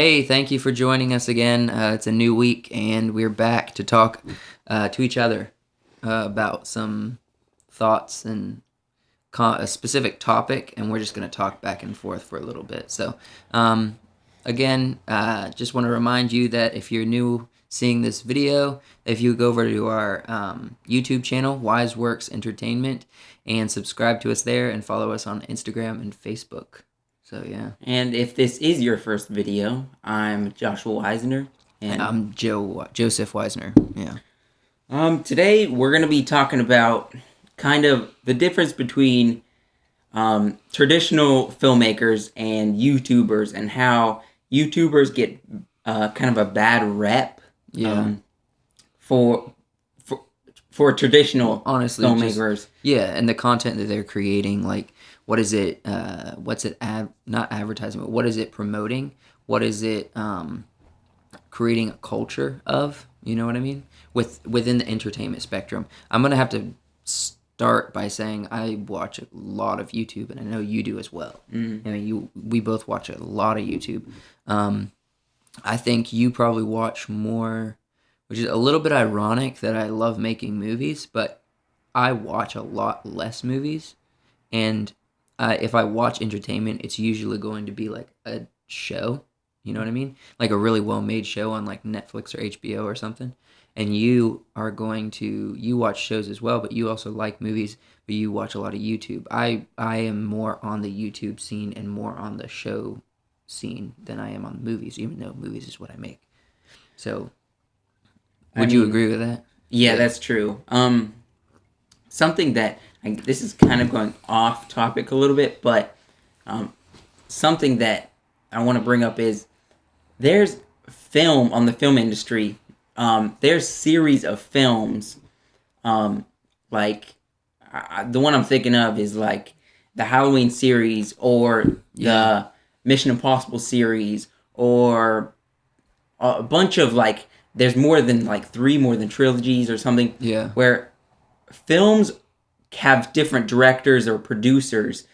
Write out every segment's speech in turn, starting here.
hey, thank you for joining us again. It's a new week, and we're back to talk to each other about some thoughts and a specific topic, and we're just going to talk back and forth for a little bit. So, again, just want to remind you that if you're new seeing this video, if you go over to our YouTube channel, Wise Works Entertainment, and subscribe to us there and follow us on Instagram and Facebook. So, yeah. And if this is your first video, I'm Joshua Weisner. And I'm Joseph Weisner. Yeah. Today we're going to be talking about kind of the difference between traditional filmmakers and YouTubers, and how YouTubers get kind of a bad rep for traditional honestly filmmakers. And the content that they're creating, like, what is it? What's it? Not advertising, but what is it promoting? What is it creating a culture of? You know what I mean? Within the entertainment spectrum, I'm gonna have to start by saying I watch a lot of YouTube, and I know you do as well. Mm-hmm. I mean, we both watch a lot of YouTube. I think you probably watch more, which is a little bit ironic that I love making movies, but I watch a lot less movies, and if I watch entertainment, it's usually going to be like a show, you know what I mean? Like a really well-made show on like Netflix or HBO or something. And you watch shows as well, but you also like movies, but you watch a lot of YouTube. I am more on the YouTube scene and more on the show scene than I am on movies, even though movies is what I make. So, would you agree with that? Yeah, that's true. Something that, this is kind of going off topic a little bit, but something that I want to bring up is there's film on the film industry. There's series of films, like the one I'm thinking of is like the Halloween series, or the Mission Impossible series, or a bunch of like, there's more than trilogies or something. Yeah. Where films have different directors or producers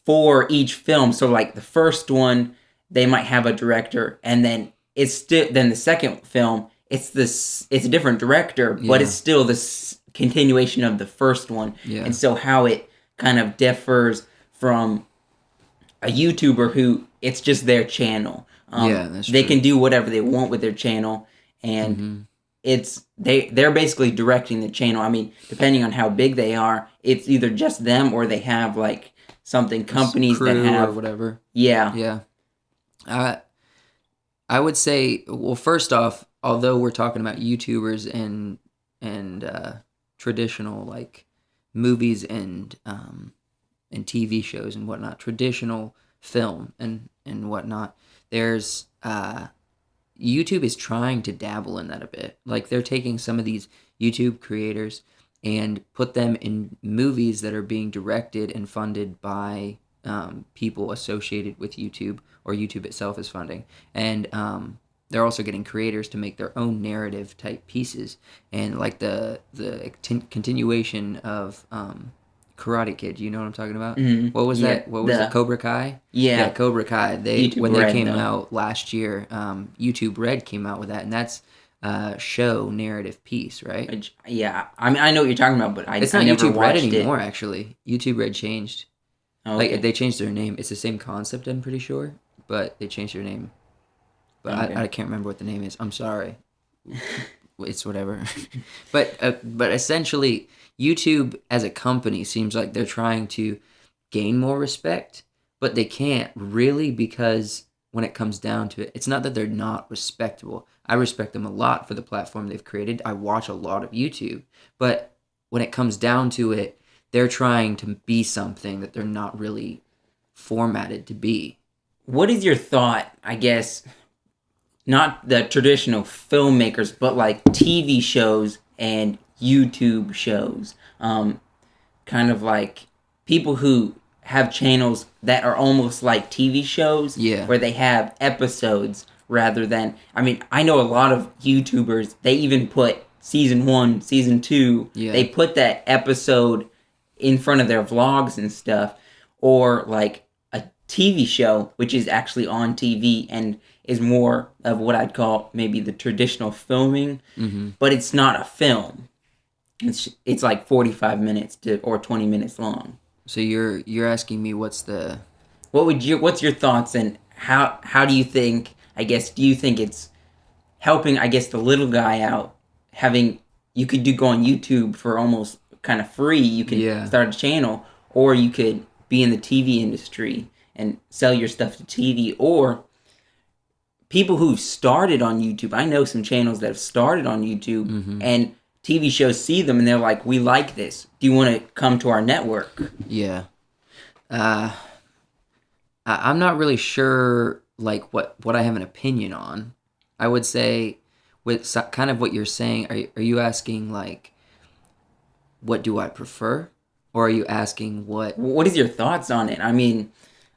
for each film. So like the first one, they might have a director, and then then the second film, it's a different director, but it's still this continuation of the first one. Yeah. And so how it kind of differs from a YouTuber who it's just their channel. That's they true. can do whatever they want with their channel, and they're basically directing the channel. I mean, depending on how big they are, it's either just them or they have like companies that have or whatever. Yeah. I would say, well, first off, although we're talking about YouTubers and traditional like movies and TV shows and whatnot, traditional film and whatnot, there's YouTube is trying to dabble in that a bit. Like, they're taking some of these YouTube creators and put them in movies that are being directed and funded by people associated with YouTube, or YouTube itself is funding. And they're also getting creators to make their own narrative type pieces. And like the continuation of Karate Kid, you know what I'm talking about? Mm-hmm. What was that? What was it? Cobra Kai? Yeah, Cobra Kai. YouTube they Red, came out last year, YouTube Red came out with that, and that's show narrative piece, right? Yeah, I mean, I know what you're talking about, but it's I not never YouTube Red watched anymore. Actually, YouTube Red changed. Okay. Like, they changed their name. It's the same concept, I'm pretty sure, but they changed their name. But okay. I can't remember what the name is. I'm sorry. It's whatever. But essentially, YouTube as a company seems like they're trying to gain more respect, but they can't really, because when it comes down to it, it's not that they're not respectable. I respect them a lot for the platform they've created. I watch a lot of YouTube, but when it comes down to it, they're trying to be something that they're not really formatted to be. What is your thought, I guess, not the traditional filmmakers, but like TV shows and YouTube shows? Kind of like people who have channels that are almost like TV shows, where they have episodes rather than... I mean, I know a lot of YouTubers, they even put season 1, season 2, they put that episode in front of their vlogs and stuff, or like TV show, which is actually on TV and is more of what I'd call maybe the traditional filming, but it's not a film. It's like 45 minutes or 20 minutes long. So you're asking me what's the What's your thoughts, and how do you think, I guess, do you think it's helping, I guess, the little guy out, having, you could go on YouTube for almost kind of free. You can start a channel, or you could be in the TV industry and sell your stuff to TV, or people who started on YouTube. I know some channels that have started on YouTube, and TV shows see them and they're like, we like this. Do you want to come to our network? Yeah. I'm not really sure like what I have an opinion on. I would say with kind of what you're saying, are you asking like what do I prefer? Or are you asking what is your thoughts on it? I mean,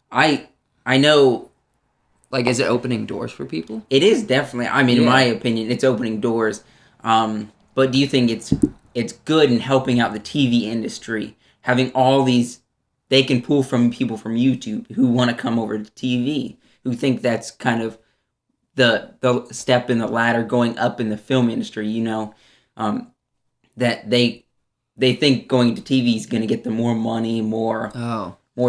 I know, like, is it opening doors for people? It is definitely. I mean, in my opinion, it's opening doors. But do you think it's good in helping out the TV industry, having all these, they can pull from people from YouTube who want to come over to TV, who think that's kind of the step in the ladder going up in the film industry, you know, that they think going to TV is going to get them more money, more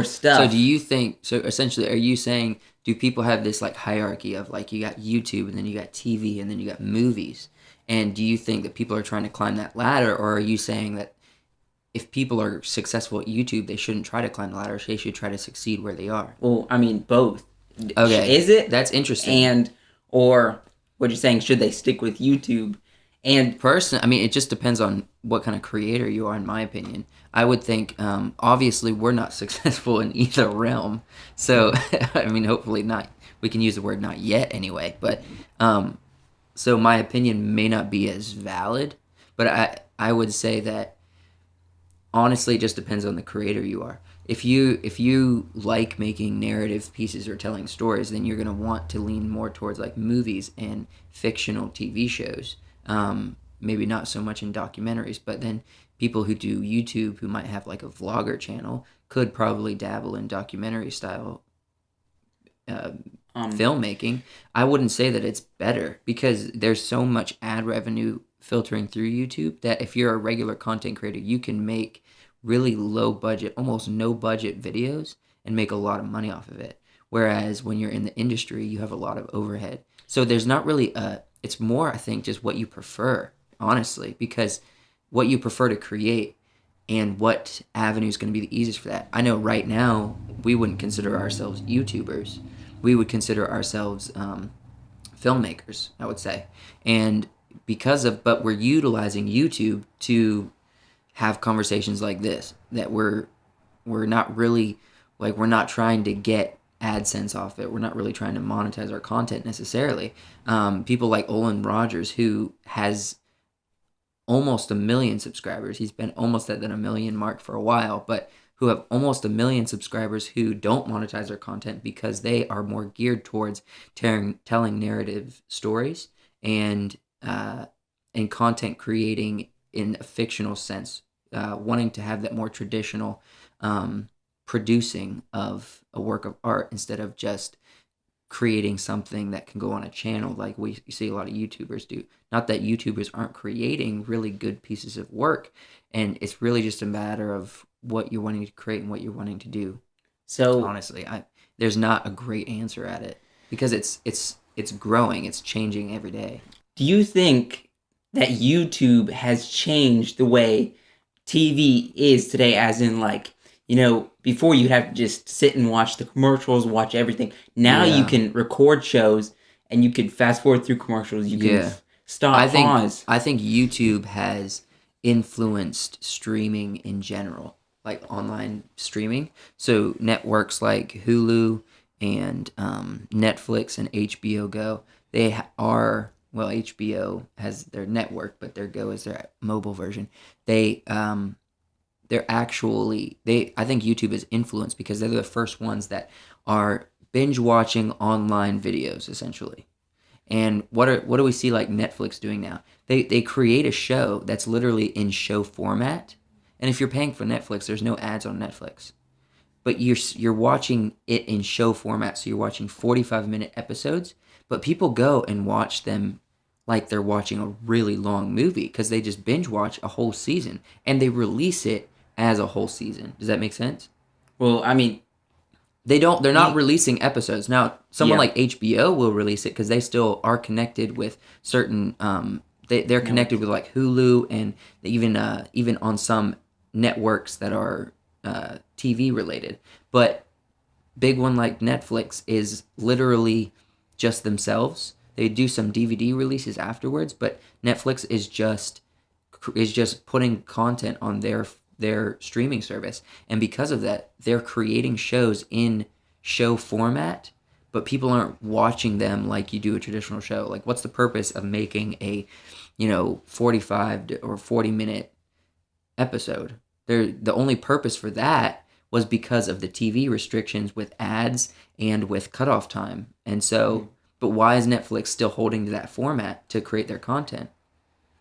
stuff. So do you think, so essentially, are you saying, do people have this like hierarchy of like, you got YouTube and then you got TV and then you got movies? And do you think that people are trying to climb that ladder, or are you saying that if people are successful at YouTube, they shouldn't try to climb the ladder, they should try to succeed where they are? Well, I mean, both. Okay. Is it? That's interesting. And, or what you're saying, should they stick with YouTube? And I mean, it just depends on what kind of creator you are, in my opinion. I would think, obviously, we're not successful in either realm. So, I mean, hopefully not. We can use the word not yet anyway. But, so my opinion may not be as valid. But I would say that, honestly, it just depends on the creator you are. If you like making narrative pieces or telling stories, then you're going to want to lean more towards like movies and fictional TV shows. Maybe not so much in documentaries, but then people who do YouTube who might have like a vlogger channel could probably dabble in documentary style filmmaking. I wouldn't say that it's better, because there's so much ad revenue filtering through YouTube that if you're a regular content creator, you can make really low budget, almost no budget videos and make a lot of money off of it. Whereas when you're in the industry, you have a lot of overhead. So there's not really it's more, I think, just what you prefer, honestly, because what you prefer to create and what avenue is going to be the easiest for that. I know right now we wouldn't consider ourselves YouTubers. We would consider ourselves filmmakers, I would say. And but we're utilizing YouTube to have conversations like this, that we're not really, like, we're not trying to get AdSense off it. We're not really trying to monetize our content necessarily. People like Olin Rogers, who has almost 1 million subscribers. He's been almost at that 1 million mark for a while, but who have almost 1 million subscribers who don't monetize their content because they are more geared towards telling narrative stories and content creating in a fictional sense, wanting to have that more traditional producing of a work of art instead of just creating something that can go on a channel like we see a lot of YouTubers do. Not that YouTubers aren't creating really good pieces of work, and it's really just a matter of what you're wanting to create and what you're wanting to do. So honestly, there's not a great answer at it, because it's growing, it's changing every day. Do you think that YouTube has changed the way TV is today, as in, like, you know, before you'd have to just sit and watch the commercials, watch everything. Now you can record shows and you can fast forward through commercials. You can stop, pause. I think YouTube has influenced streaming in general, like online streaming. So networks like Hulu and Netflix and HBO Go, they are, well, HBO has their network, but their Go is their mobile version. They're actually, I think YouTube is influenced because they're the first ones that are binge watching online videos, essentially. And what do we see like Netflix doing now? They create a show that's literally in show format. And if you're paying for Netflix, there's no ads on Netflix. but you're watching it in show format, so you're watching 45-minute episodes, but people go and watch them like they're watching a really long movie because they just binge watch a whole season and they release it as a whole season. Does that make sense? Well, I mean, They're not releasing episodes. Now, someone Yeah. like HBO will release it because they still are connected with certain they're connected with like Hulu and even on some networks that are TV related. But big one like Netflix is literally just themselves. They do some DVD releases afterwards, but Netflix is just putting content on their streaming service, and because of that, they're creating shows in show format, but people aren't watching them like you do a traditional show. Like, what's the purpose of making a 45 or 40-minute episode? The only purpose for that was because of the TV restrictions with ads and with cutoff time. And so, but why is Netflix still holding to that format to create their content?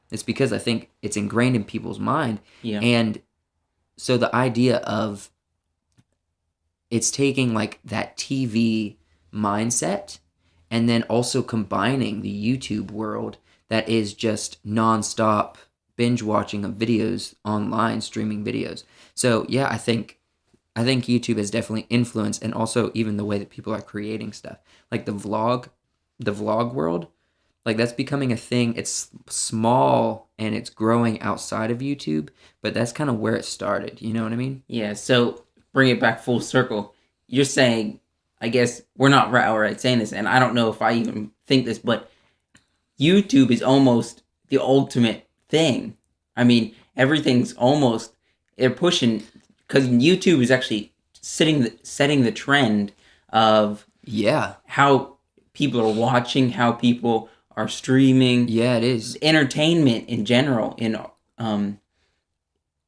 It's because I think it's ingrained in people's mind. Yeah. And so the idea of it's taking like that TV mindset and then also combining the YouTube world that is just nonstop binge watching of videos online, streaming videos. So yeah, I think YouTube has definitely influenced, and also even the way that people are creating stuff. Like the vlog world, like that's becoming a thing. It's small and it's growing outside of YouTube, but that's kind of where it started. You know what I mean? Yeah, so bring it back full circle. You're saying, I guess we're not right saying this, and I don't know if I even think this, but YouTube is almost the ultimate thing. I mean, everything's almost, they're pushing, because YouTube is actually setting the trend of Yeah. how people are watching, how people are streaming. Yeah, it is. Entertainment in general in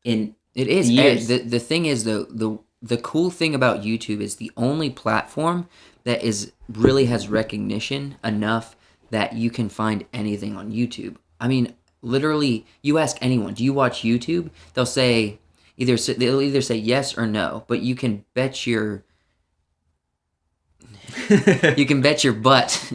It is. years. The thing is though, the cool thing about YouTube is the only platform that really has recognition enough that you can find anything on YouTube. I mean, literally, you ask anyone, do you watch YouTube? They'll either say yes or no, but you can bet your butt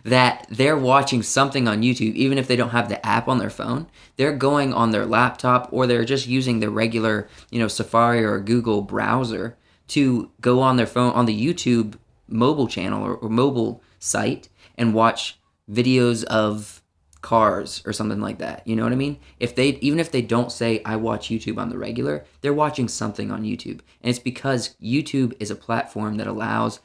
that they're watching something on YouTube, even if they don't have the app on their phone. They're going on their laptop, or they're just using their regular, Safari or Google browser to go on their phone on the YouTube mobile channel or mobile site and watch videos of cars or something like that. You know what I mean? Even if they don't say I watch YouTube on the regular, they're watching something on YouTube. And it's because YouTube is a platform that allows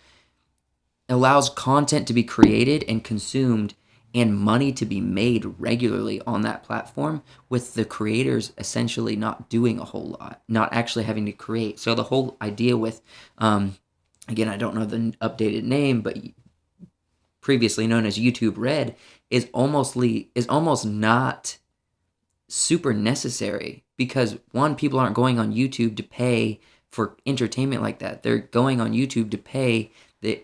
content to be created and consumed and money to be made regularly on that platform, with the creators essentially not doing a whole lot, not actually having to create. So the whole idea with, again, I don't know the updated name, but previously known as YouTube Red, is almost not super necessary, because one, people aren't going on YouTube to pay for entertainment like that. They're going on YouTube to pay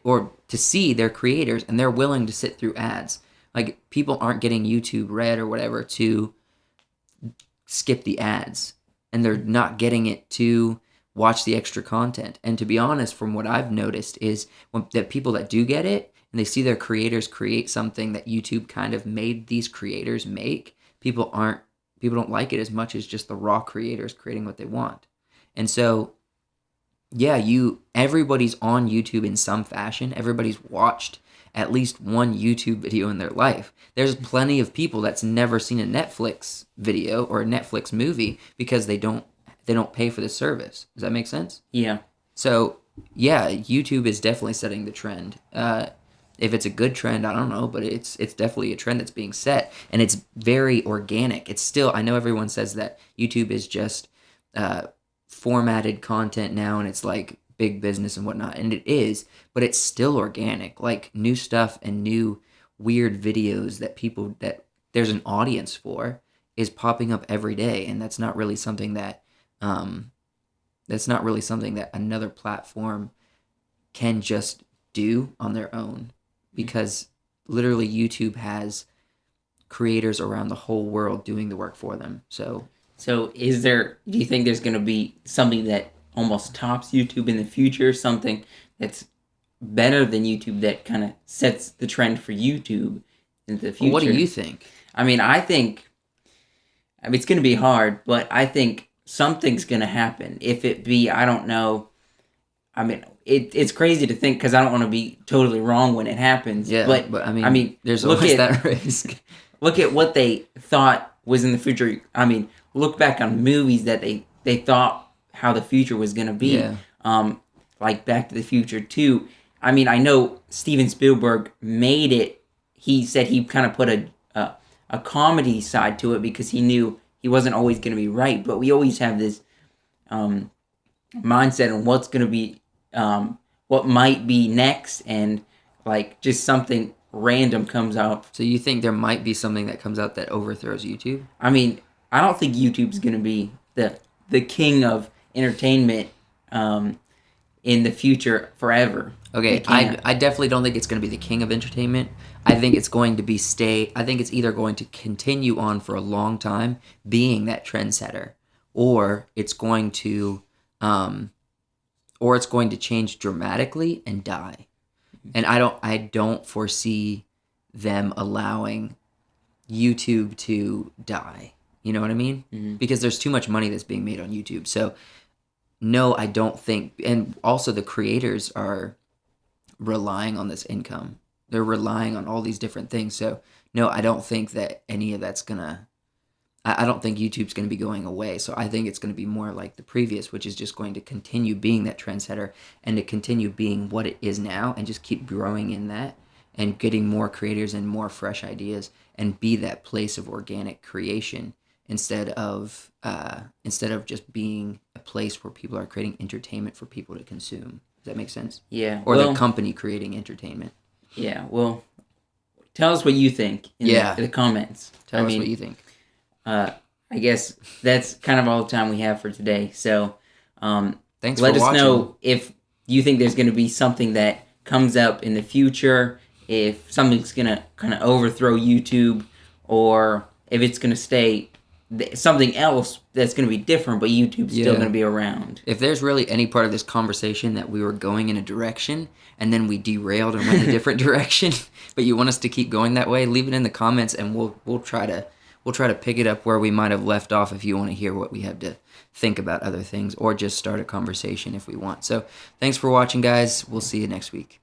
or to see their creators, and they're willing to sit through ads. Like, people aren't getting YouTube Red or whatever to skip the ads, and they're not getting it to watch the extra content. And to be honest, from what I've noticed is that people that do get it and they see their creators create something that YouTube kind of made these creators make, people don't like it as much as just the raw creators creating what they want. And so, yeah, everybody's on YouTube in some fashion. Everybody's watched at least one YouTube video in their life. There's plenty of people that's never seen a Netflix video or a Netflix movie because they don't pay for the service. Does that make sense? Yeah. So, yeah, YouTube is definitely setting the trend. If it's a good trend, I don't know, but it's definitely a trend that's being set, and it's very organic. It's still, I know everyone says that YouTube is just formatted content now, and it's like big business and whatnot, and it is, but it's still organic. Like, new stuff and new weird videos that there's an audience for is popping up every day, and that's not really something that another platform can just do on their own, because literally YouTube has creators around the whole world doing the work for them. So do you think there's going to be something that almost tops YouTube in the future, something that's better than YouTube that kind of sets the trend for YouTube in the future. Well, what do you think? I mean, it's going to be hard, but I think something's going to happen. If it be, I don't know. I mean, it's crazy to think because I don't want to be totally wrong when it happens. Yeah, but I mean, there's always that risk. Look at what they thought was in the future. I mean, look back on movies that they thought how the future was going to be. Yeah. Like Back to the Future 2. I mean, I know Steven Spielberg made it. He said he kind of put a comedy side to it because he knew he wasn't always going to be right. But we always have this mindset on what's going to be, what might be next, and like just something random comes out. So you think there might be something that comes out that overthrows YouTube? I mean, I don't think YouTube's going to be the king of entertainment in the future forever. Okay, I definitely don't think it's going to be the king of entertainment. I think it's going to be I think it's either going to continue on for a long time being that trendsetter, or it's going to change dramatically and die. And I don't foresee them allowing YouTube to die. You know what I mean? Mm-hmm. Because there's too much money that's being made on YouTube. So no, I don't think, and also the creators are relying on this income. They're relying on all these different things. So no, I don't think that any of that's I don't think YouTube's going to be going away. So I think it's going to be more like the previous, which is just going to continue being that trendsetter and to continue being what it is now and just keep growing in that and getting more creators and more fresh ideas and be that place of organic creation instead of just being a place where people are creating entertainment for people to consume. Does that make sense? Yeah. Or the company creating entertainment. Yeah. Well, tell us what you think in the comments. Tell us what you think. I guess that's kind of all the time we have for today. So, thanks let for us watching. know if you think there's going to be something that comes up in the future, if something's going to kind of overthrow YouTube, or if it's going to stay something else that's going to be different, but YouTube's still going to be around. If there's really any part of this conversation that we were going in a direction and then we derailed and went a different direction, but you want us to keep going that way, leave it in the comments and we'll try to pick it up where we might have left off if you want to hear what we have to think about other things, or just start a conversation if we want. So thanks for watching, guys. We'll see you next week.